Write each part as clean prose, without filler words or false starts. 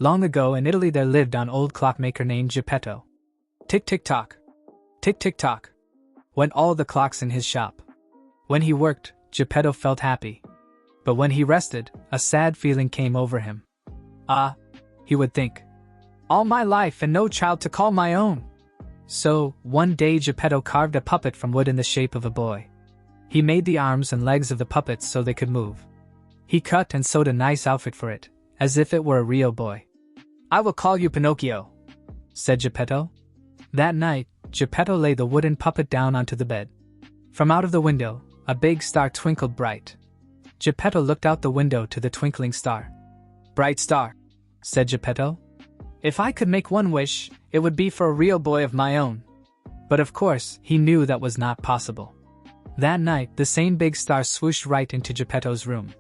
Long ago in Italy there lived an old clockmaker named Geppetto. Tick-tick-tock. Tick-tick-tock. Went all the clocks in his shop. When he worked, Geppetto felt happy. But when he rested, a sad feeling came over him. He would think. All my life and no child to call my own. So, one day Geppetto carved a puppet from wood in the shape of a boy. He made the arms and legs of the puppets so they could move. He cut and sewed a nice outfit for it, as if it were a real boy. I will call you Pinocchio, said Geppetto. That night, Geppetto laid the wooden puppet down onto the bed. From out of the window, a big star twinkled bright. Geppetto looked out the window to the twinkling star. Bright star, said Geppetto. If I could make one wish, it would be for a real boy of my own. But of course, he knew that was not possible. That night, the same big star swooshed right into Geppetto's room.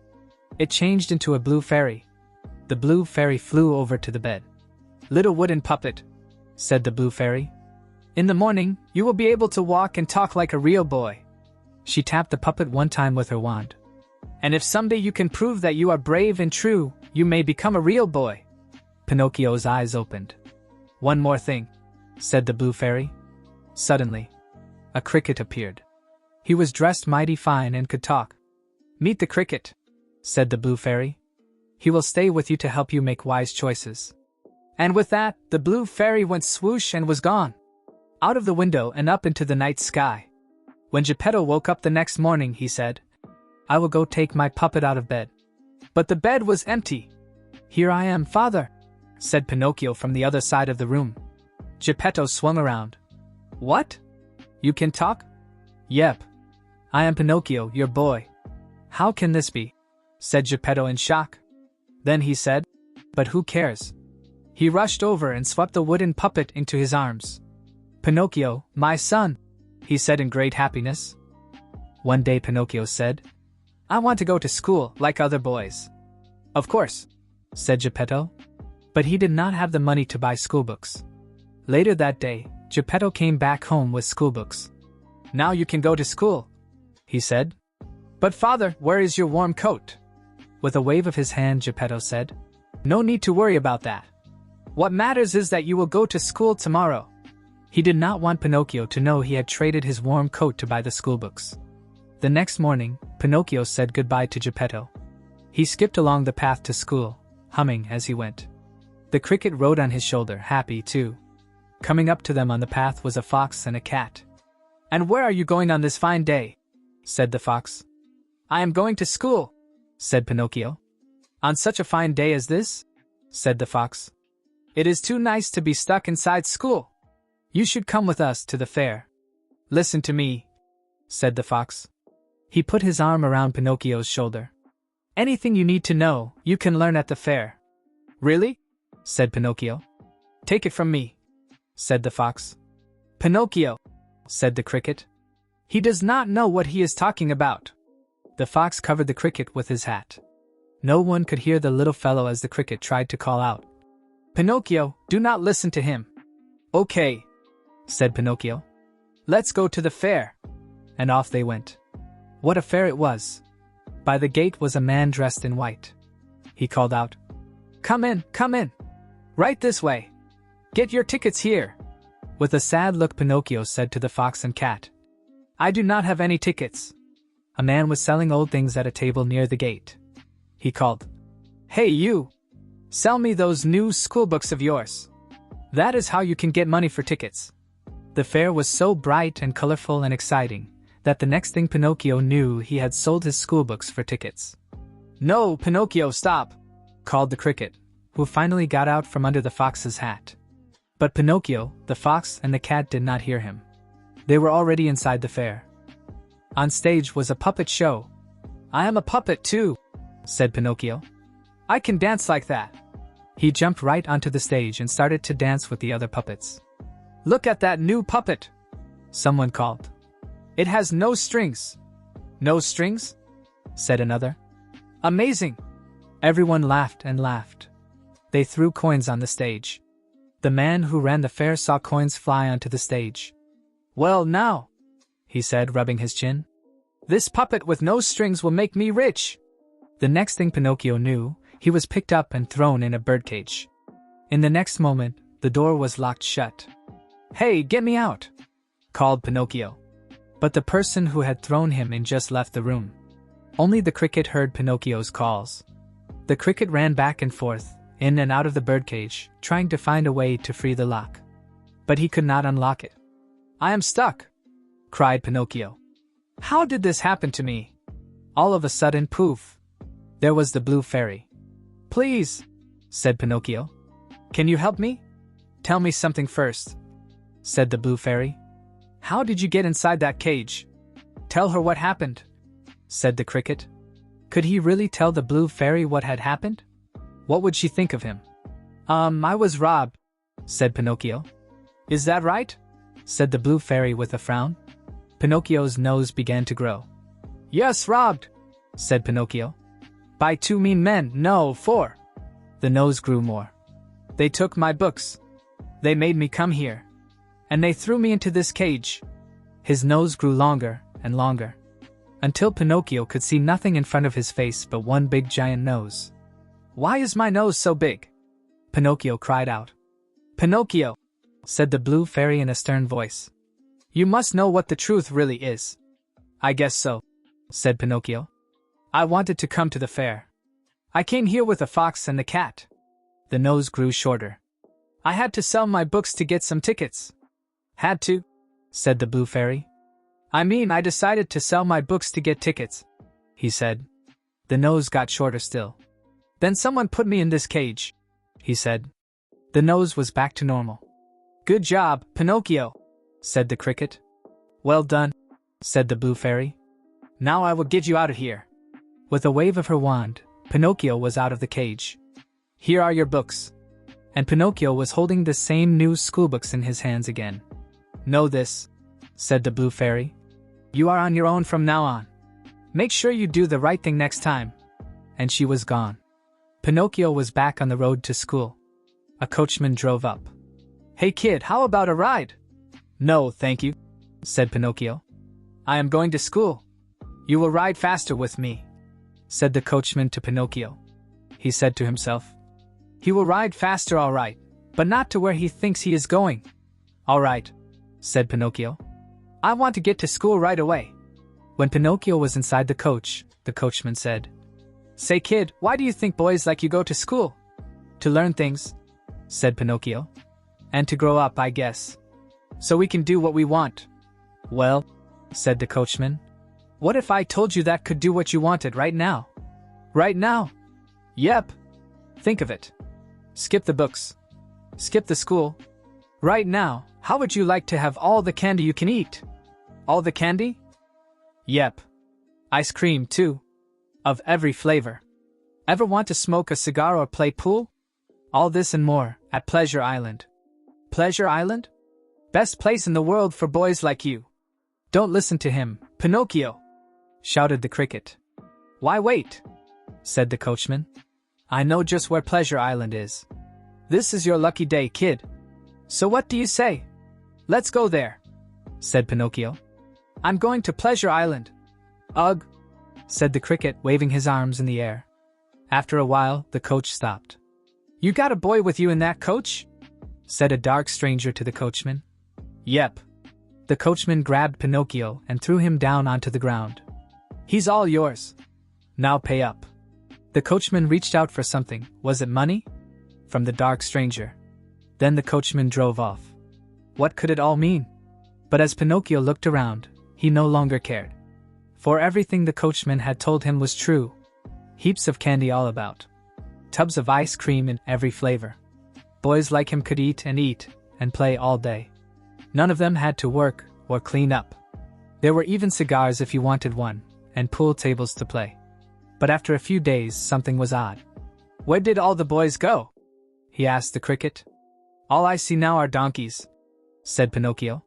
It changed into a blue fairy. The blue fairy flew over to the bed. Little wooden puppet, said the blue fairy. In the morning, you will be able to walk and talk like a real boy. She tapped the puppet one time with her wand. And if someday you can prove that you are brave and true, you may become a real boy. Pinocchio's eyes opened. One more thing, said the blue fairy. Suddenly, a cricket appeared. He was dressed mighty fine and could talk. Meet the cricket, said the blue fairy. He will stay with you to help you make wise choices. And with that, the blue fairy went swoosh and was gone. Out of the window and up into the night sky. When Geppetto woke up the next morning, he said, I will go take my puppet out of bed. But the bed was empty. Here I am, father, said Pinocchio from the other side of the room. Geppetto swung around. What? You can talk? Yep. I am Pinocchio, your boy. How can this be? Said Geppetto in shock. Then he said, but who cares? He rushed over and swept the wooden puppet into his arms. Pinocchio, my son, he said in great happiness. One day Pinocchio said, I want to go to school like other boys. Of course, said Geppetto. But he did not have the money to buy schoolbooks. Later that day, Geppetto came back home with schoolbooks. Now you can go to school, he said. But father, where is your warm coat? With a wave of his hand, Geppetto said, no need to worry about that. What matters is that you will go to school tomorrow. He did not want Pinocchio to know he had traded his warm coat to buy the schoolbooks. The next morning, Pinocchio said goodbye to Geppetto. He skipped along the path to school, humming as he went. The cricket rode on his shoulder, happy too. Coming up to them on the path was a fox and a cat. And where are you going on this fine day? Said the fox. I am going to school, said Pinocchio. On such a fine day as this? Said the fox. It is too nice to be stuck inside school. You should come with us to the fair. Listen to me, said the fox. He put his arm around Pinocchio's shoulder. Anything you need to know, you can learn at the fair. Really? Said Pinocchio. Take it from me, said the fox. Pinocchio, said the cricket. He does not know what he is talking about. The fox covered the cricket with his hat. No one could hear the little fellow as the cricket tried to call out. Pinocchio, do not listen to him. Okay, said Pinocchio. Let's go to the fair. And off they went. What a fair it was. By the gate was a man dressed in white. He called out, Come in, come in. Right this way. Get your tickets here. With a sad look, Pinocchio said to the fox and cat, I do not have any tickets. A man was selling old things at a table near the gate. He called, Hey you! Sell me those new schoolbooks of yours. That is how you can get money for tickets. The fair was so bright and colorful and exciting that the next thing Pinocchio knew, he had sold his schoolbooks for tickets. No, Pinocchio, stop! Called the cricket, who finally got out from under the fox's hat. But Pinocchio, the fox, and the cat did not hear him. They were already inside the fair. On stage was a puppet show. I am a puppet too, said Pinocchio. I can dance like that. He jumped right onto the stage and started to dance with the other puppets. Look at that new puppet, someone called. It has no strings. No strings? Said another. Amazing! Everyone laughed and laughed. They threw coins on the stage. The man who ran the fair saw coins fly onto the stage. Well now, he said, rubbing his chin. This puppet with no strings will make me rich. The next thing Pinocchio knew, he was picked up and thrown in a birdcage. In the next moment, the door was locked shut. "Hey, get me out!" called Pinocchio. But the person who had thrown him in just left the room. Only the cricket heard Pinocchio's calls. The cricket ran back and forth, in and out of the birdcage, trying to find a way to free the lock. But he could not unlock it. "I am stuck!" cried Pinocchio. "How did this happen to me?" All of a sudden, poof! There was the blue fairy. "Please," said Pinocchio. "Can you help me?" "Tell me something first," said the blue fairy. "How did you get inside that cage?" "Tell her what happened," said the cricket. Could he really tell the blue fairy what had happened? What would she think of him? I was robbed," said Pinocchio. "Is that right?" said the blue fairy with a frown. Pinocchio's nose began to grow. "Yes, robbed," said Pinocchio. "By 2 mean men, no, 4. The nose grew more. "They took my books. They made me come here. And they threw me into this cage." His nose grew longer and longer, until Pinocchio could see nothing in front of his face but one big giant nose. "Why is my nose so big?" Pinocchio cried out. "Pinocchio," said the blue fairy in a stern voice. "You must know what the truth really is." "I guess so," said Pinocchio. "I wanted to come to the fair. I came here with a fox and a cat." The nose grew shorter. "I had to sell my books to get some tickets." "Had to?" said the blue fairy. I decided to sell my books to get tickets," he said. The nose got shorter still. "Then someone put me in this cage," he said. The nose was back to normal. "Good job, Pinocchio," said the cricket. "Well done," said the blue fairy. "Now I will get you out of here." With a wave of her wand, Pinocchio was out of the cage. "Here are your books." And Pinocchio was holding the same new schoolbooks in his hands again. "Know this," said the blue fairy. "You are on your own from now on. Make sure you do the right thing next time." And she was gone. Pinocchio was back on the road to school. A coachman drove up. "Hey kid, how about a ride?" "No, thank you," said Pinocchio. "I am going to school." "You will ride faster with me," said the coachman to Pinocchio. He said to himself, "He will ride faster, all right, but not to where he thinks he is going." "All right," said Pinocchio. "I want to get to school right away." When Pinocchio was inside the coach, the coachman said, "Say kid, why do you think boys like you go to school?" "To learn things," said Pinocchio. "And to grow up, I guess. So we can do what we want." "Well," said the coachman, "what if I told you that could do what you wanted right now?" "Right now?" "Yep. Think of it. Skip the books. Skip the school. Right now, how would you like to have all the candy you can eat?" "All the candy?" "Yep. Ice cream, too. Of every flavor. Ever want to smoke a cigar or play pool? All this and more, at Pleasure Island." "Pleasure Island? Best place in the world for boys like you." "Don't listen to him, Pinocchio," shouted the cricket. "Why wait?" said the coachman. "I know just where Pleasure Island is. This is your lucky day, kid. So what do you say? Let's go there," said Pinocchio. "I'm going to Pleasure Island." "Ugh," said the cricket, waving his arms in the air. After a while, the coach stopped. "You got a boy with you in that coach?" said a dark stranger to the coachman. "Yep." The coachman grabbed Pinocchio and threw him down onto the ground. "He's all yours. Now pay up." The coachman reached out for something. Was it money? From the dark stranger. Then the coachman drove off. What could it all mean? But as Pinocchio looked around, he no longer cared. For everything the coachman had told him was true. Heaps of candy all about. Tubs of ice cream in every flavor. Boys like him could eat and play all day. None of them had to work or clean up. There were even cigars if you wanted one, and pool tables to play. But after a few days, something was odd. "Where did all the boys go?" he asked the cricket. "All I see now are donkeys," said Pinocchio.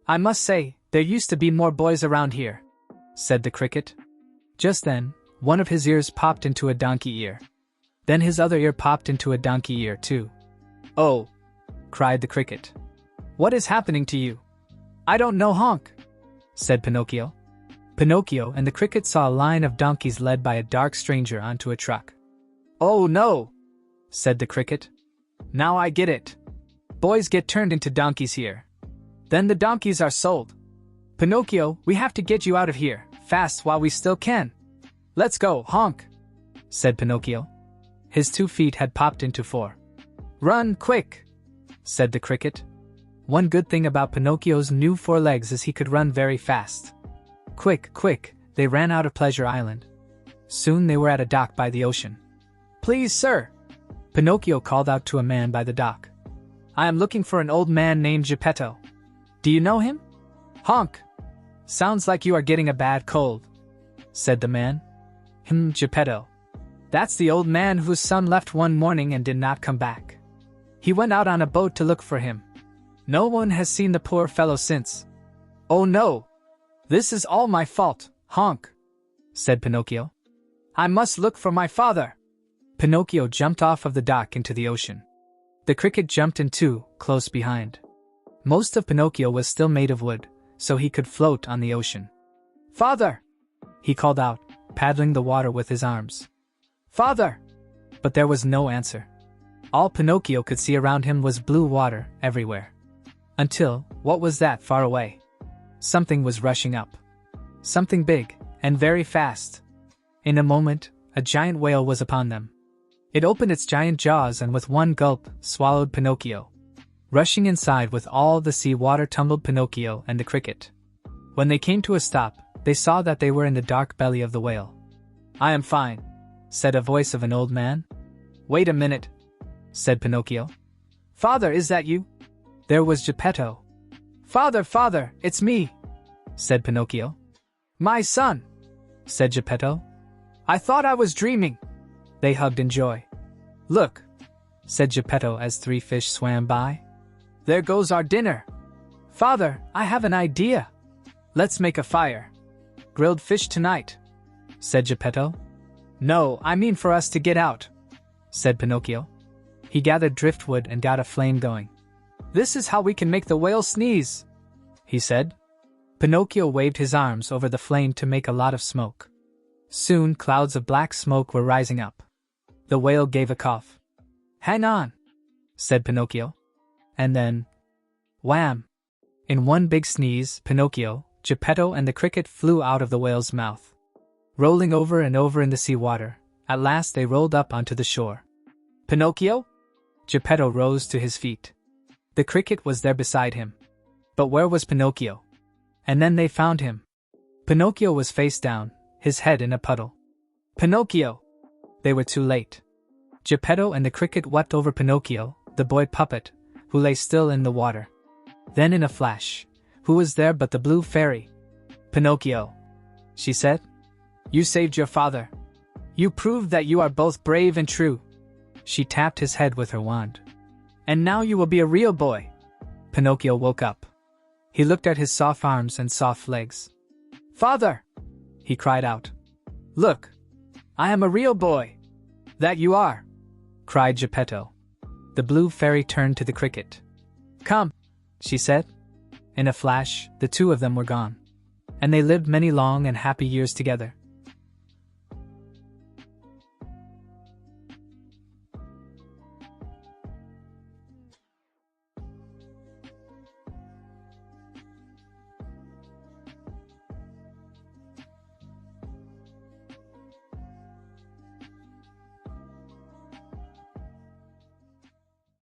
"I must say, there used to be more boys around here," said the cricket. Just then, one of his ears popped into a donkey ear. Then his other ear popped into a donkey ear too. "Oh!" cried the cricket. "What is happening to you?" "I don't know, honk," said Pinocchio. Pinocchio and the cricket saw a line of donkeys led by a dark stranger onto a truck. "Oh no!" said the cricket. Now I get it. Boys get turned into donkeys here. Then the donkeys are sold. Pinocchio, we have to get you out of here, fast while we still can. Let's go, honk, said Pinocchio. His 2 feet had popped into 4. Run, quick, said the cricket. One good thing about Pinocchio's new 4 legs is he could run very fast. Quick, quick, they ran out of Pleasure Island. Soon they were at a dock by the ocean. Please, sir, Pinocchio called out to a man by the dock. I am looking for an old man named Geppetto. Do you know him? Honk. Sounds like you are getting a bad cold, said the man. Geppetto. That's the old man whose son left one morning and did not come back. He went out on a boat to look for him. No one has seen the poor fellow since. Oh no! This is all my fault, honk, said Pinocchio. I must look for my father. Pinocchio jumped off of the dock into the ocean. The cricket jumped in too, close behind. Most of Pinocchio was still made of wood, so he could float on the ocean. Father! He called out, paddling the water with his arms. Father! But there was no answer. All Pinocchio could see around him was blue water everywhere. Until, what was that far away? Something was rushing up. Something big, and very fast. In a moment, a giant whale was upon them. It opened its giant jaws and with one gulp, swallowed Pinocchio. Rushing inside with all the sea water tumbled Pinocchio and the cricket. When they came to a stop, they saw that they were in the dark belly of the whale. I am fine, said a voice of an old man. Wait a minute, said Pinocchio. Father, is that you? There was Geppetto. Father, father, it's me, said Pinocchio. My son, said Geppetto. I thought I was dreaming. They hugged in joy. Look, said Geppetto as 3 fish swam by. There goes our dinner. Father, I have an idea. Let's make a fire. Grilled fish tonight, said Geppetto. No, I mean for us to get out, said Pinocchio. He gathered driftwood and got a flame going. This is how we can make the whale sneeze, he said. Pinocchio waved his arms over the flame to make a lot of smoke. Soon clouds of black smoke were rising up. The whale gave a cough. Hang on, said Pinocchio. And then, wham! In one big sneeze, Pinocchio, Geppetto and the cricket flew out of the whale's mouth. Rolling over and over in the sea water, at last they rolled up onto the shore. Pinocchio? Geppetto rose to his feet. The cricket was there beside him. But where was Pinocchio? And then they found him. Pinocchio was face down, his head in a puddle. Pinocchio! They were too late. Geppetto and the cricket wept over Pinocchio, the boy puppet, who lay still in the water. Then in a flash, who was there but the blue fairy? Pinocchio, she said. You saved your father. You proved that you are both brave and true. She tapped his head with her wand. And now you will be a real boy. Pinocchio woke up. He looked at his soft arms and soft legs. Father! He cried out. Look! I am a real boy! That you are! Cried Geppetto. The blue fairy turned to the cricket. Come! She said. In a flash, the 2 of them were gone. And they lived many long and happy years together.